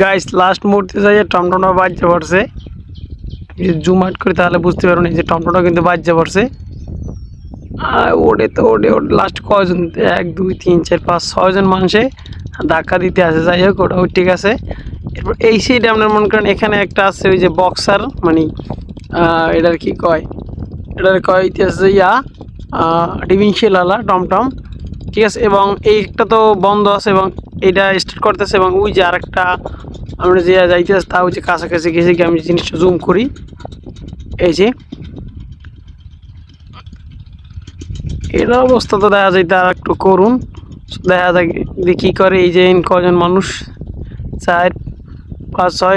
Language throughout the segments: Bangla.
গাইস লাস্ট মুহূর্তে যাই টমটমটা বাজতে পড়ছে। জুম আউট করি তাহলে বুঝতে পারবেন যে টমটমটা কিন্তু বাজতে পড়ছে। ওডে তো ওডে লাস্ট কয়জন 1 2 3 4 5 6 জন মানুষে ধাক্কা দিতে আছে। যাই হোক ওটাও ঠিক আছে। এরপর এই সাইডে আপনার মনে করেন এখানে একটা আছে ওই যে বক্সার মানে এটার কি কয়, এটার কয় ইতিহাসে ডিভিনশিয়াল আলা টমটম, ঠিক আছে। এবং এইটা তো বন্ধ আছে এবং এটা স্টার্ট করতেছে এবং ওই যে আরেকটা আমরা যে যাইতেছে তা ওই যে কাছাকাছি গেছে কি আমি জিনিসটা জুম করি। এই যে এটার অবস্থা তো দেখা যায় তার একটু করুন, দেখা যায় যে কী করে। এই যে কজন মানুষ 4 5 6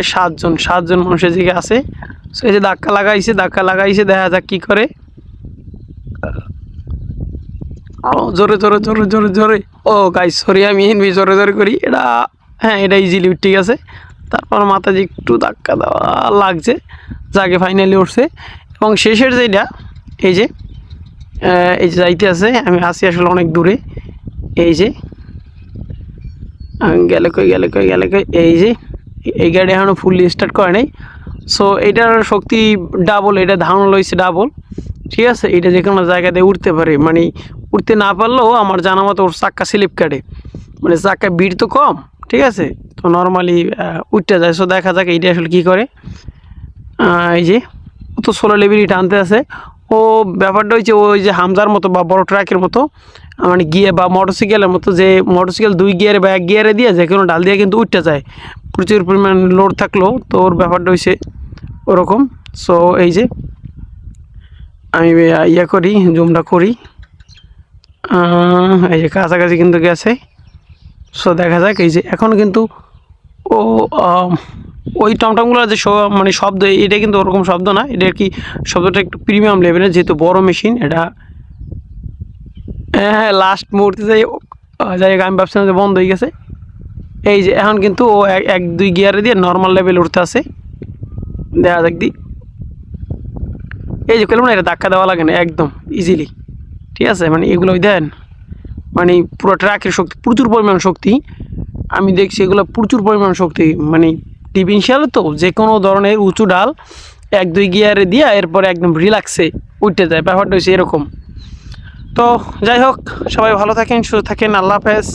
7 জন মানুষের দিকে আছে। সো এই যে ধাক্কা লাগাইছে দেখা যাক কী করে। জোরে জোরে জোরে জোরে জোরে ও গাইস সরি আমি এনবি জোরে জোরে করি এটা। হ্যাঁ এটা ইজিলি ঠিক আছে। তারপর মাথা যে একটু ধাক্কা দেওয়া লাগছে, যাকে ফাইনালি উঠছে। এবং শেষের যেটা এই যে যাইতে আছে, আমি আসি আসলে অনেক দূরে। এই যে গেলে কই এই যে এই গাড়ি এখনও ফুললি স্টার্ট করে নাই। সো এটার শক্তি ডাবল, এটা ধারণা লইছে ডাবল, ঠিক আছে। এটা যে কোনো জায়গাতে উঠতে পারে, মানে উঠতে না পারলেও আমার জানা মতো ওর চাক্কা স্লিপ কাটে, মানে চাক্কা ভিড় তো কম, ঠিক আছে। তো নর্মালি উঠতে যায়। সো দেখা যাক এইটা আসলে কী করে। এই যে ও তো 16 লেভেলই টানতে আছে। ও ব্যাপারটা হচ্ছে ওই যে হামজার মতো বা বড় ট্রাকের মতো, মানে গিয়ে বা মোটরসাইকেলের মতো, যে মোটরসাইকেল 2 গিয়ারে বা 1 গিয়ারে দিয়ে যে কোনো ডাল দিয়ে কিন্তু উঠতে যায় প্রচুর পরিমাণ লোড থাকলো। তো ওর ব্যাপারটা হচ্ছে ওরকম। সো এই যে আমি করি, জুমটা করি, এই যে কাছাকাছি কিন্তু গেছে। সো দেখা যাক এই যে এখন কিন্তু ও ওই টমটমগুলো যে মানে শব্দ, এটা কিন্তু ওরকম শব্দ না, এটা কি শব্দটা একটু প্রিমিয়াম লেভেলের, যেহেতু বড় মেশিন এটা। হ্যাঁ লাস্ট মুহূর্তে যাই আমি ভাবছিলাম যে বন্ধ হয়ে গেছে। এই যে এখন কিন্তু ও 1 2 গিয়ারে দিয়ে নর্মাল লেভেল উঠতে আছে। দেখা যাক দি এই যে করলাম না, এটা ধাক্কা দেওয়া লাগে না একদম ইজিলি, ঠিক আছে। মানে এগুলো দেন মানে পুরো ট্রাকের শক্তি, প্রচুর পরিমাণ শক্তি আমি দেখছি, এগুলো প্রচুর পরিমাণ শক্তি। মানে ডিফেন্সিয়াল তো যে কোনো ধরনের উঁচু ডাল 1 2 গিয়ারে দিয়ে এরপরে একদম রিল্যাক্সে উঠতে যায়, ব্যাপারটা হচ্ছে এরকম। তো যাই হোক, সবাই ভালো থাকেন, সুস্থ থাকেন, আল্লাহ হাফেজ।